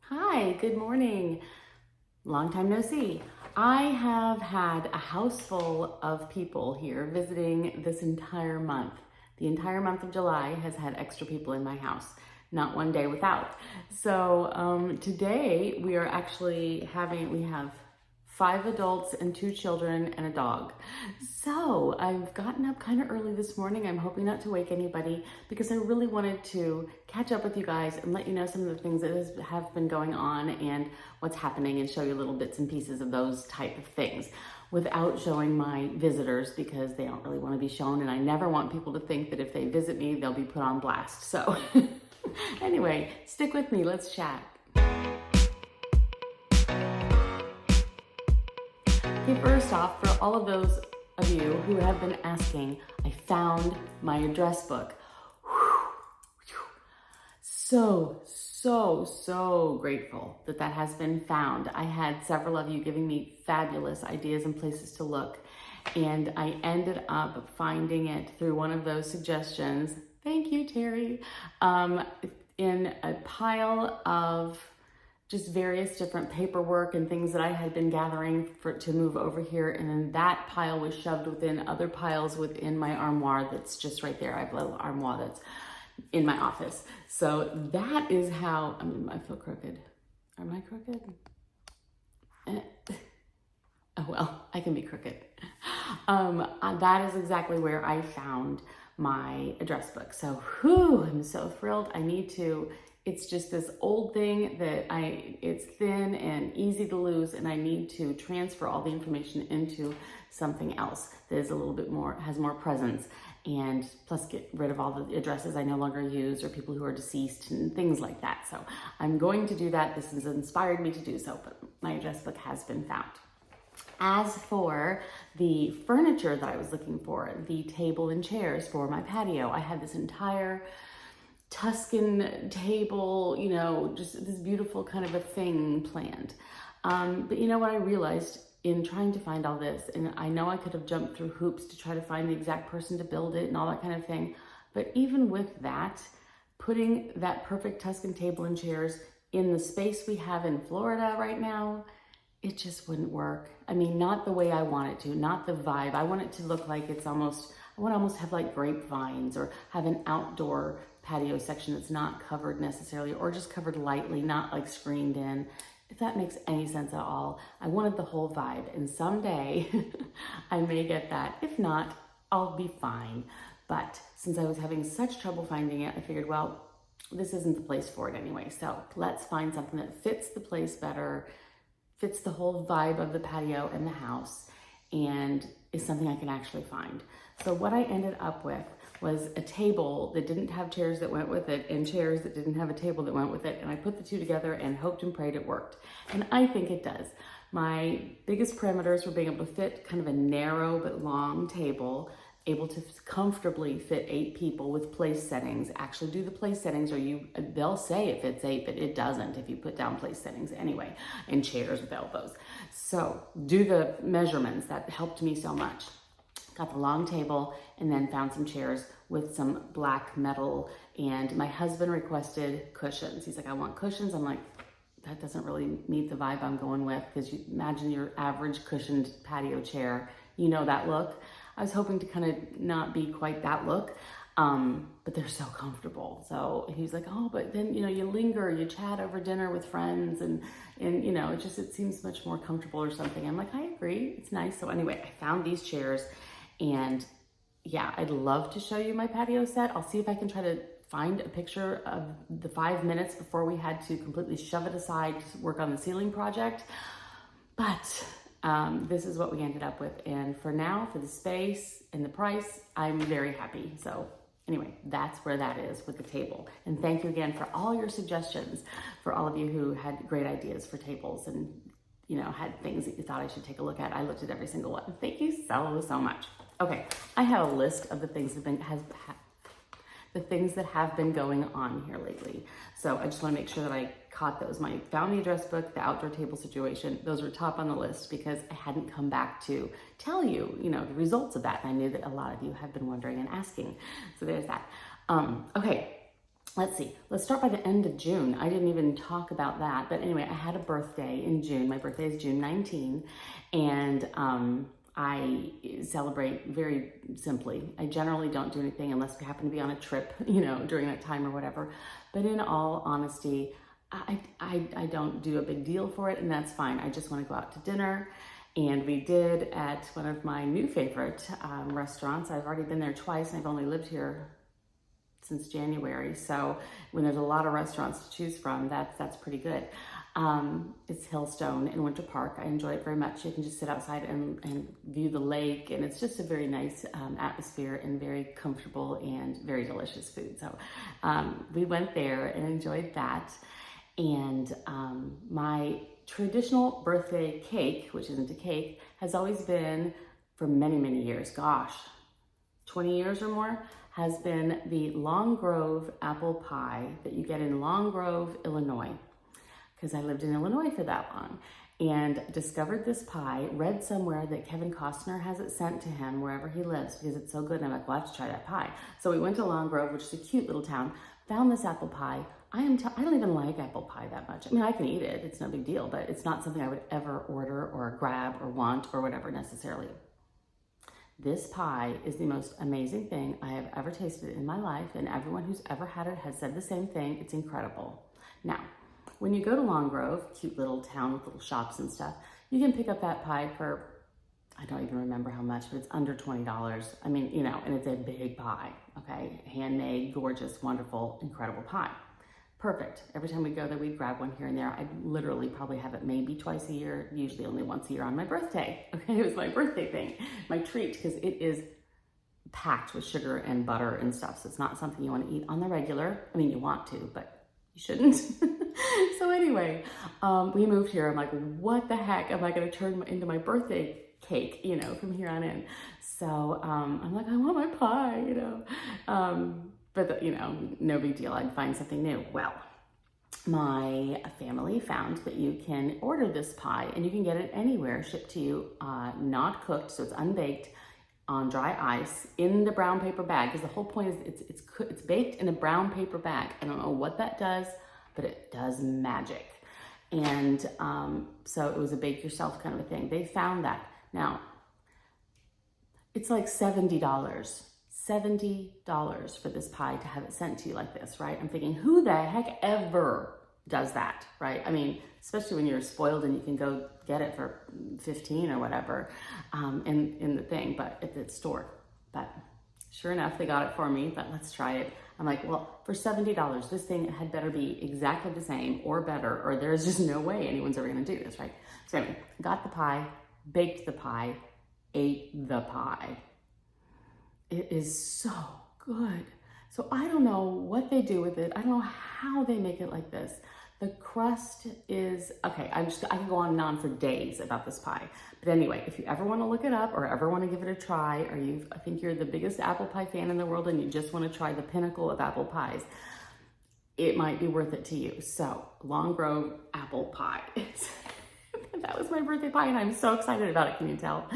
Hi, good morning. Long time no see. I have had a house full of people here visiting this entire month. The entire month of July has had extra people in my house, not one day without. So today we are actually we have 5 adults and 2 children and a dog. So I've gotten up kind of early this morning. I'm hoping not to wake anybody because I really wanted to catch up with you guys and let you know some of the things that have been going on and what's happening and show you little bits and pieces of those type of things without showing my visitors because they don't really want to be shown, and I never want people to think that if they visit me, they'll be put on blast. So anyway, stick with me, let's chat. Okay, first off, for all of those of you who have been asking, I found my address book. So grateful that has been found. I had several of you giving me fabulous ideas and places to look, and I ended up finding it through one of those suggestions. Thank you, Terry. In a pile of just various different paperwork and things that I had been gathering to move over here. And then that pile was shoved within other piles within my armoire that's just right there. I have a little armoire that's in my office. So that is how, I feel crooked. Am I crooked? Oh, well, I can be crooked. That is exactly where I found my address book. So, I'm so thrilled. It's just this old thing that it's thin and easy to lose, and I need to transfer all the information into something else that is a little bit more, has more presence, and plus get rid of all the addresses I no longer use or people who are deceased and things like that. So I'm going to do that. This has inspired me to do so, but my address book has been found. As for the furniture that I was looking for, the table and chairs for my patio, I had this entire Tuscan table, just this beautiful kind of a thing planned. But you know what I realized in trying to find all this, and I know I could have jumped through hoops to try to find the exact person to build it and all that kind of thing, but even with that, putting that perfect Tuscan table and chairs in the space we have in Florida right now, it just wouldn't work. Not the way I want it to, not the vibe. I want it to look like I want to almost have like grapevines or have an outdoor patio section that's not covered necessarily, or just covered lightly, not like screened in, if that makes any sense at all. I wanted the whole vibe, and someday I may get that. If not, I'll be fine. But since I was having such trouble finding it, I figured, well, this isn't the place for it anyway. So let's find something that fits the place better, fits the whole vibe of the patio and the house, and is something I can actually find. So what I ended up with was a table that didn't have chairs that went with it and chairs that didn't have a table that went with it. And I put the two together and hoped and prayed it worked. And I think it does. My biggest parameters were being able to fit kind of a narrow but long table, able to comfortably fit 8 people with place settings. Actually do the place settings, or they'll say it fits 8, but it doesn't if you put down place settings anyway, and chairs with elbows. So do the measurements. That helped me so much. Got the long table and then found some chairs with some black metal, and my husband requested cushions. He's like, I want cushions. I'm like, that doesn't really meet the vibe I'm going with, because you imagine your average cushioned patio chair, that look. I was hoping to kind of not be quite that look, but they're so comfortable. So he's like, oh, but then, you linger, you chat over dinner with friends, and it seems much more comfortable or something. I'm like, I agree, it's nice. So anyway, I found these chairs, and yeah, I'd love to show you my patio set. I'll see if I can try to find a picture of the 5 minutes before we had to completely shove it aside to work on the ceiling project. But this is what we ended up with. And for now, for the space and the price, I'm very happy. So anyway, that's where that is with the table. And thank you again for all your suggestions, for all of you who had great ideas for tables and had things that you thought I should take a look at. I looked at every single one. Thank you so much. Okay, I have a list of the things that have been going on here lately. So I just want to make sure that I caught those. I found the address book, the outdoor table situation. Those were top on the list because I hadn't come back to tell you, the results of that. And I knew that a lot of you have been wondering and asking. So there's that. Okay. let's see, let's start by the end of June. I didn't even talk about that. But anyway, I had a birthday in June. My birthday is June 19. And I celebrate very simply. I generally don't do anything unless we happen to be on a trip, during that time or whatever. But in all honesty, I don't do a big deal for it, and that's fine. I just want to go out to dinner. And we did at one of my new favorite restaurants. I've already been there twice, and I've only lived here since January. So when there's a lot of restaurants to choose from, that's pretty good. It's Hillstone in Winter Park. I enjoy it very much. You can just sit outside and view the lake, and it's just a very nice atmosphere and very comfortable and very delicious food. So we went there and enjoyed that. And my traditional birthday cake, which isn't a cake, has always been, for many, many years, gosh, 20 years or more, has been the Long Grove apple pie that you get in Long Grove, Illinois, because I lived in Illinois for that long, and discovered this pie, read somewhere that Kevin Costner has it sent to him wherever he lives because it's so good, and I'm like, well, I have to try that pie. So we went to Long Grove, which is a cute little town, found this apple pie. I don't even like apple pie that much. I mean, I can eat it, it's no big deal, but it's not something I would ever order or grab or want or whatever necessarily. This pie is the most amazing thing I have ever tasted in my life, and everyone who's ever had it has said the same thing. It's incredible. Now, when you go to Long Grove, cute little town with little shops and stuff, you can pick up that pie for, I don't even remember how much, but it's under $20. I mean, and it's a big pie, okay? Handmade, gorgeous, wonderful, incredible pie. Perfect. Every time we go there, we'd grab one here and there. I literally probably have it maybe twice a year, usually only once a year on my birthday. Okay, it was my birthday thing, my treat, because it is packed with sugar and butter and stuff. So it's not something you want to eat on the regular. I mean, you want to, but you shouldn't. So anyway, we moved here. I'm like, what the heck am I going to turn into my birthday cake, from here on in? So I'm like, I want my pie, But, no big deal. I'd find something new. Well, my family found that you can order this pie and you can get it anywhere, shipped to you, not cooked, so it's unbaked, on dry ice in the brown paper bag. Because the whole point is it's baked in a brown paper bag. I don't know what that does, but it does magic. And so it was a bake yourself kind of a thing. They found that. Now, it's like $70 for this pie to have it sent to you like this, right? I'm thinking, who the heck ever does that, right? I mean, especially when you're spoiled and you can go get it for $15 or whatever in the thing, but at the store. But sure enough, they got it for me, but let's try it. I'm like, well, for $70, this thing had better be exactly the same or better, or there's just no way anyone's ever gonna do this, right? So anyway, got the pie, baked the pie, ate the pie. It is so good. So I don't know what they do with it. I don't know how they make it like this. The crust is, okay, I can go on and on for days about this pie. But anyway, if you ever want to look it up or ever want to give it a try, or I think you're the biggest apple pie fan in the world and you just want to try the pinnacle of apple pies, it might be worth it to you. So, Long Grove apple pie. That was my birthday pie and I'm so excited about it, can you tell?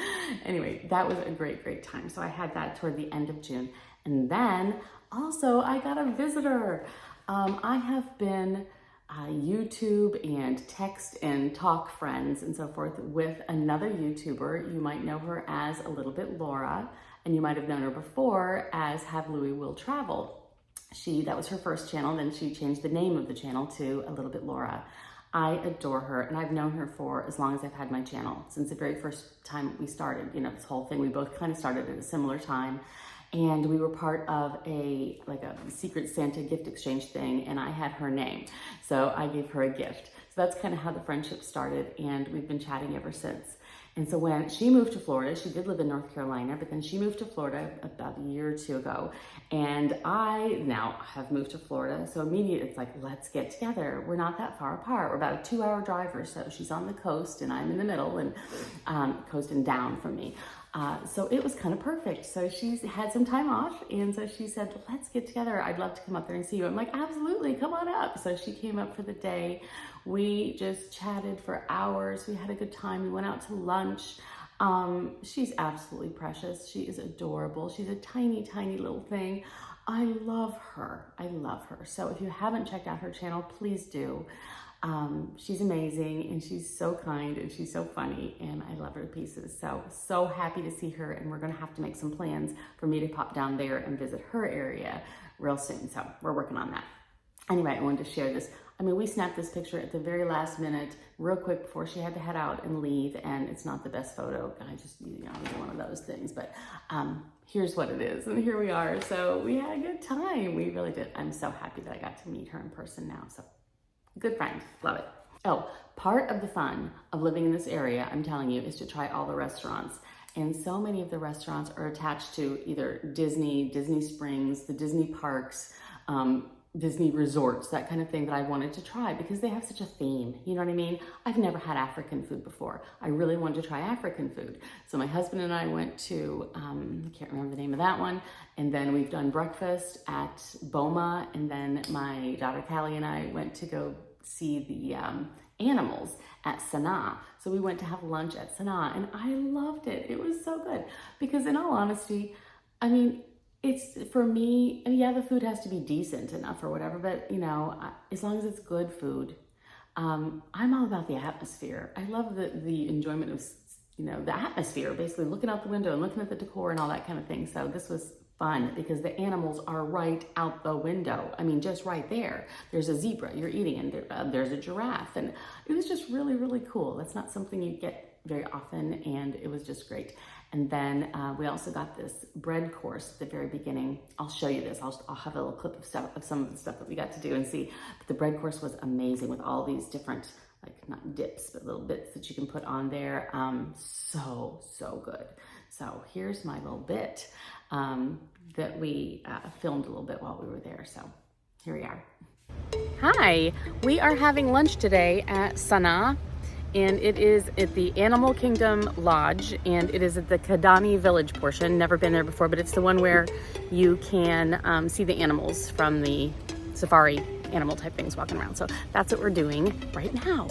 Anyway, that was a great, great time. So I had that toward the end of June. And then also I got a visitor. I have been YouTube and text and talk friends and so forth with another YouTuber. You might know her as A Little Bit Laura, and you might have known her before as Have Louie Will Travel. That was her first channel, then she changed the name of the channel to A Little Bit Laura. I adore her, and I've known her for as long as I've had my channel, since the very first time we started, this whole thing. We both kind of started at a similar time, and we were part of a Secret Santa gift exchange thing, and I had her name, so I gave her a gift. So that's kind of how the friendship started, and we've been chatting ever since. And so when she moved to Florida, she did live in North Carolina, but then she moved to Florida about a year or two ago. And I now have moved to Florida. So immediately it's like, let's get together. We're not that far apart. We're about a 2-hour drive or so. She's on the coast and I'm in the middle, and coast and down from me. So it was kind of perfect. So she's had some time off. And so she said, let's get together. I'd love to come up there and see you. I'm like, absolutely, come on up. So she came up for the day. We just chatted for hours. We had a good time. We went out to lunch. She's absolutely precious. She is adorable. She's a tiny, tiny little thing. I love her. I love her. So if you haven't checked out her channel, please do. She's amazing and she's so kind and she's so funny and I love her to pieces. So happy to see her, and we're gonna have to make some plans for me to pop down there and visit her area real soon. So we're working on that. Anyway, I wanted to share this. I mean, we snapped this picture at the very last minute, real quick before she had to head out and leave, and it's not the best photo. I just, it's one of those things, but here's what it is, and here we are. So we had a good time. We really did. I'm so happy that I got to meet her in person now. So good friend, love it. Oh, part of the fun of living in this area, I'm telling you, is to try all the restaurants. And so many of the restaurants are attached to either Disney, Disney Springs, the Disney parks, Disney resorts, that kind of thing that I wanted to try because they have such a theme. You know what I mean? I've never had African food before. I really wanted to try African food. So my husband and I went to, I can't remember the name of that one. And then we've done breakfast at Boma. And then my daughter Callie and I went to go see the animals at Sanaa. So we went to have lunch at Sanaa and I loved it. It was so good because in all honesty, I mean, it's for me, I mean, yeah, the food has to be decent enough or whatever, but as long as it's good food, I'm all about the atmosphere. I love the enjoyment of, the atmosphere, basically looking out the window and looking at the decor and all that kind of thing. So this was fun because the animals are right out the window. I mean, just right there. There's a zebra you're eating and there's a giraffe. And it was just really, really cool. That's not something you get very often. And it was just great. And then we also got this bread course at the very beginning. I'll show you this. I'll have a little clip of some of the stuff that we got to do and see. But the bread course was amazing with all these different, like not dips, but little bits that you can put on there. So good. So here's my little bit that we filmed a little bit while we were there. So here we are. Hi, we are having lunch today at Sanaa. And it is at the Animal Kingdom Lodge, and it is at the Kadani Village portion. Never been there before, but it's the one where you can see the animals from the safari animal type things walking around. So that's what we're doing right now.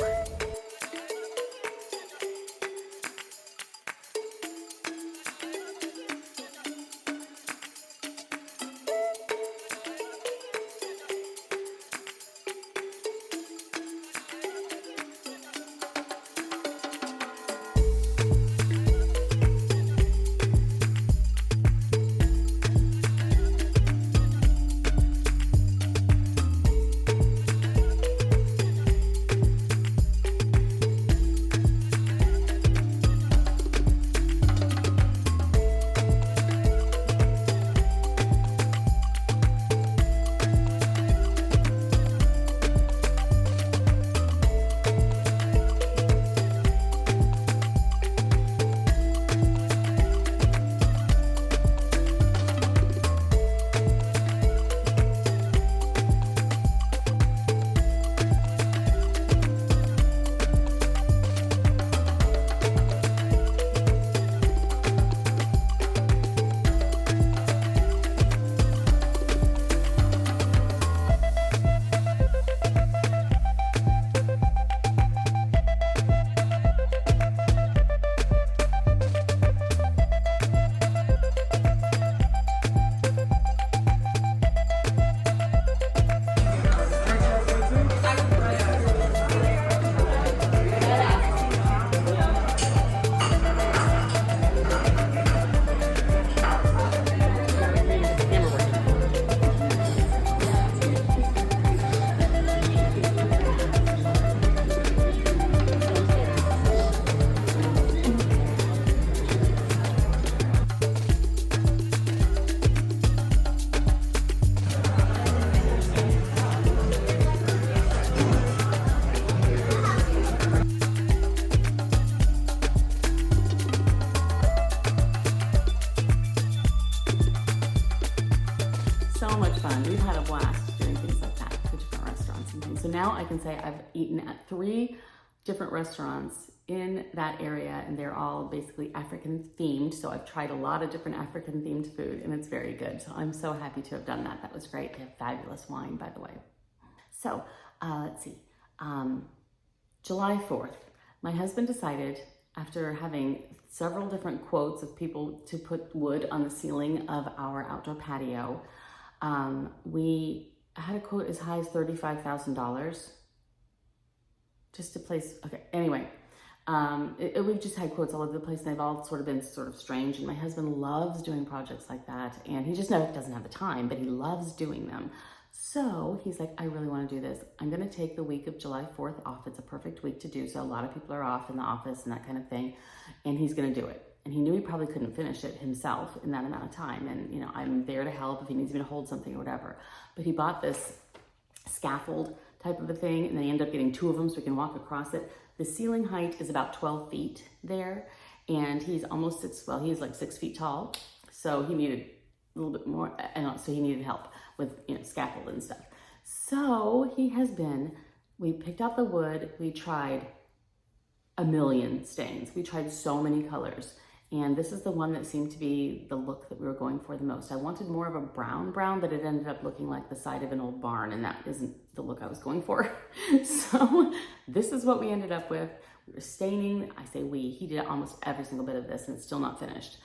So now I can say I've eaten at 3 different restaurants in that area, and they're all basically African themed. So I've tried a lot of different African themed food, and it's very good. So I'm so happy to have done that. That was great. They have fabulous wine, by the way. So let's see. July 4th, my husband decided, after having several different quotes of people to put wood on the ceiling of our outdoor patio, We had a quote as high as $35,000 just to place, okay, anyway. We've just had quotes all over the place, and they've all sort of been sort of strange. And my husband loves doing projects like that, and he just doesn't have the time, but he loves doing them. So he's like, I really want to do this. I'm going to take the week of July 4th off. It's a perfect week to do so. A lot of people are off in the office and that kind of thing, and he's going to do it. And he knew he probably couldn't finish it himself in that amount of time. And, you know, I'm there to help if he needs me to hold something or whatever. But he bought this scaffold type of a thing, and they end up getting 2 of them so we can walk across it. The ceiling height is about 12 feet there, and he's almost he's like 6 feet tall, so he needed a little bit more, and so he needed help with, you know, scaffold and stuff. So we picked out the wood, we tried a million stains, we tried so many colors, and this is the one that seemed to be the look that we were going for the most. I wanted more of a brown, but it ended up looking like the side of an old barn, and that isn't the look I was going for. So this is what we ended up with. We were staining, I say we, he did almost every single bit of this, and it's still not finished.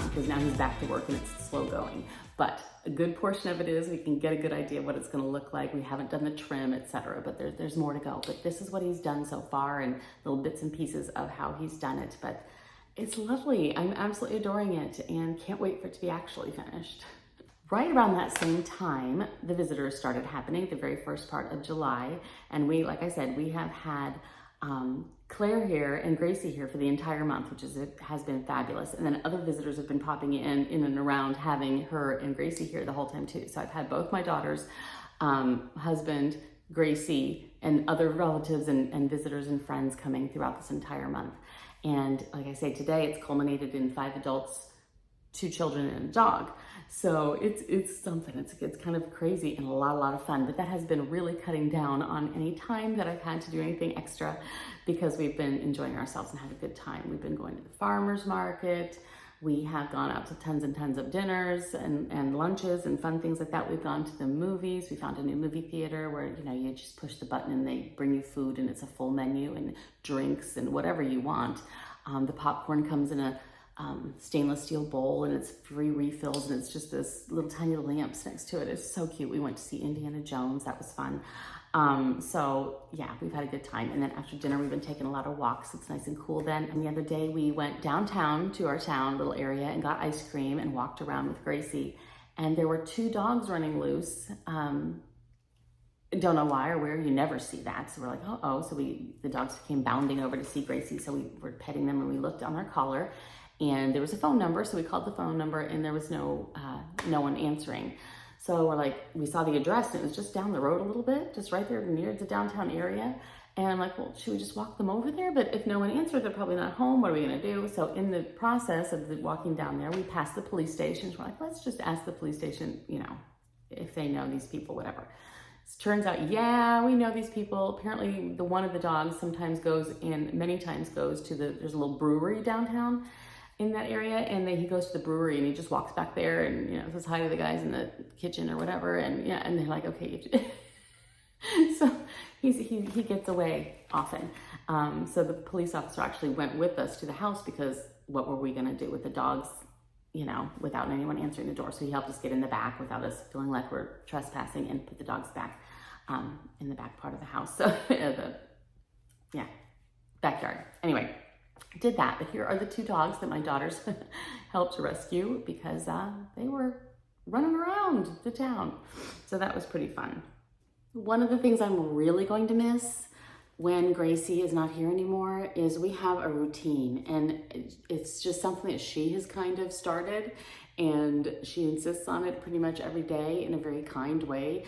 Because now he's back to work and it's slow going. But a good portion of it is we can get a good idea of what it's going to look like. We haven't done the trim, etc., but there's more to go. But this is what he's done so far, and little bits and pieces of how he's done it. But it's lovely. I'm absolutely adoring it, and can't wait for it to be actually finished. Right around that same time, the visitors started happening, the very first part of July, and we, like I said, we have had Claire here and Gracie here for the entire month, which has been fabulous. And then other visitors have been popping in and around, having her and Gracie here the whole time too. So I've had both my daughters, husband, Gracie, and other relatives and visitors and friends coming throughout this entire month. And like I say, today it's culminated in 5 adults, 2 children, and a dog. So it's something. It's kind of crazy and a lot of fun. But that has been really cutting down on any time that I've had to do anything extra, because we've been enjoying ourselves and having a good time. We've been going to the farmer's market. We have gone out to tons and tons of dinners and lunches and fun things like that. We've gone to the movies. We found a new movie theater where, you know, you just push the button and they bring you food, and it's a full menu and drinks and whatever you want. The popcorn comes in a stainless steel bowl, and it's free refills, and it's just this little tiny lamps next to it. It's so cute. We went to see Indiana Jones. That was fun. So yeah, we've had a good time. And then after dinner, we've been taking a lot of walks. It's nice and cool then. And the other day we went downtown to our town little area and got ice cream and walked around with Gracie. And there were 2 dogs running loose. Don't know why or where. You never see that. So we're like, oh. So the dogs came bounding over to see Gracie. So we were petting them, and we looked on their collar, and there was a phone number. So we called the phone number, and there was no one answering. So we're like, we saw the address, and it was just down the road a little bit, just right there near the downtown area. And I'm like, well, should we just walk them over there? But if no one answered, they're probably not home. What are we gonna do? So in the process of walking down there, we passed the police station. We're like, let's just ask the police station, you know, if they know these people, whatever. Turns out, yeah, we know these people. Apparently one of the dogs sometimes goes in, many times goes to there's a little brewery downtown in that area, and then he goes to the brewery and he just walks back there and, you know, says hi to the guys in the kitchen or whatever, and yeah, and they're like, okay. So he gets away often. So the police officer actually went with us to the house, because what were we gonna do with the dogs, you know, without anyone answering the door? So he helped us get in the back without us feeling like we're trespassing, and put the dogs back in the back part of the house. So backyard. Anyway, did that. But here are the 2 dogs that my daughters helped to rescue, because they were running around the town. So that was pretty fun. One of the things I'm really going to miss when Gracie is not here anymore is we have a routine, and it's just something that she has kind of started, and she insists on it pretty much every day in a very kind way.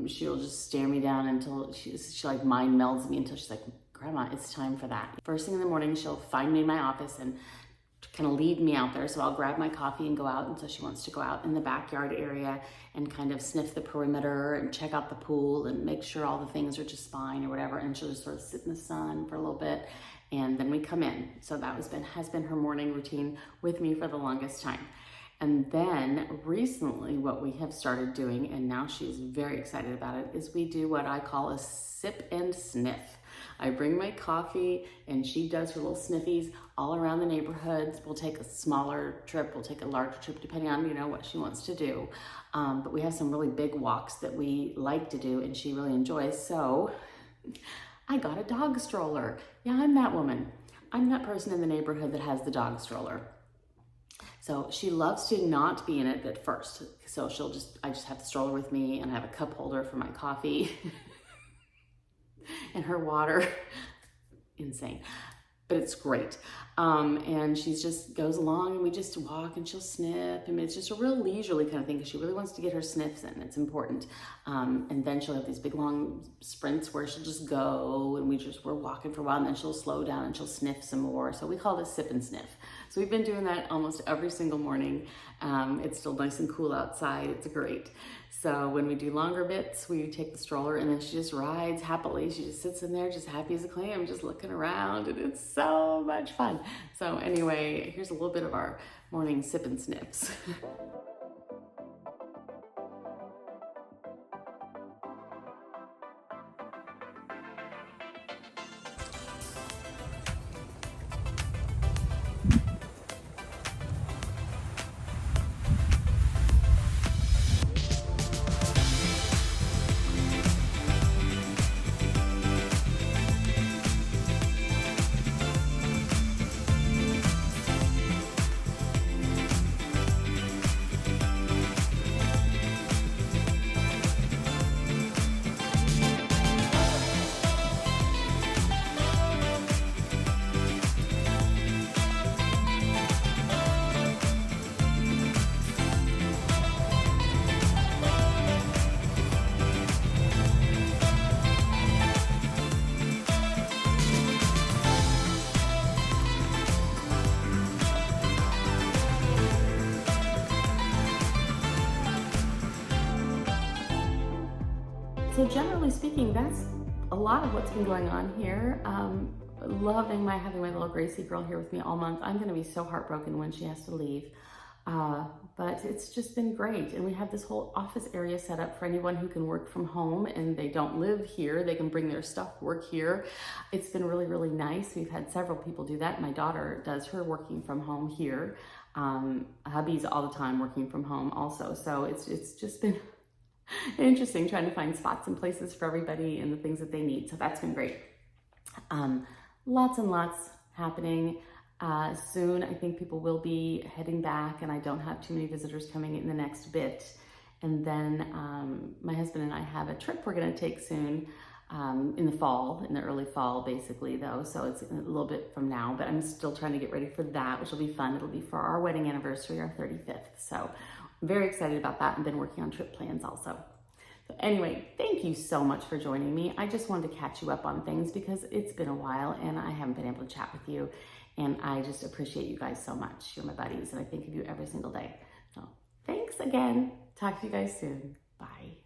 She'll just stare me down until she like mind melds me until she's like, Grandma, it's time for that. First thing in the morning, she'll find me in my office and kind of lead me out there. So I'll grab my coffee and go out. And so she wants to go out in the backyard area and kind of sniff the perimeter and check out the pool and make sure all the things are just fine or whatever. And she'll just sort of sit in the sun for a little bit. And then we come in. So that has been her morning routine with me for the longest time. And then recently what we have started doing, and now she's very excited about it, is we do what I call a sip and sniff. I bring my coffee and she does her little sniffies all around the neighborhood. We'll take a smaller trip, we'll take a larger trip depending on, what she wants to do. But we have some really big walks that we like to do and she really enjoys. So I got a dog stroller. Yeah, I'm that woman. I'm that person in the neighborhood that has the dog stroller. So she loves to not be in it at first. So I just have the stroller with me and I have a cup holder for my coffee and her water. Insane, but it's great. And she just goes along and we just walk and she'll sniff. I mean, it's just a real leisurely kind of thing because she really wants to get her sniffs in. It's important. And then she'll have these big long sprints where she'll just go and we're walking for a while and then she'll slow down and she'll sniff some more. So we call this sip and sniff. So we've been doing that almost every single morning. It's still nice and cool outside. It's great. So when we do longer bits, we take the stroller and then she just rides happily. She just sits in there just happy as a clam, just looking around, and it's so much fun. So anyway, here's a little bit of our morning sip and sniffs. So generally speaking, that's a lot of what's been going on here. Loving having my little Gracie girl here with me all month. I'm gonna be so heartbroken when she has to leave. But it's just been great. And we have this whole office area set up for anyone who can work from home and they don't live here. They can bring their stuff, work here. It's been really, really nice. We've had several people do that. My daughter does her working from home here. Hubby's all the time working from home also. So it's just been interesting trying to find spots and places for everybody and the things that they need. So that's been great. Lots and lots happening. Soon, I think people will be heading back and I don't have too many visitors coming in the next bit. And then my husband and I have a trip we're gonna take soon in the early fall basically though. So it's a little bit from now, but I'm still trying to get ready for that, which will be fun. It'll be for our wedding anniversary, our 35th. So I'm very excited about that and been working on trip plans also. So anyway, thank you so much for joining me. I just wanted to catch you up on things because it's been a while and I haven't been able to chat with you. And I just appreciate you guys so much. You're my buddies and I think of you every single day. So thanks again. Talk to you guys soon. Bye.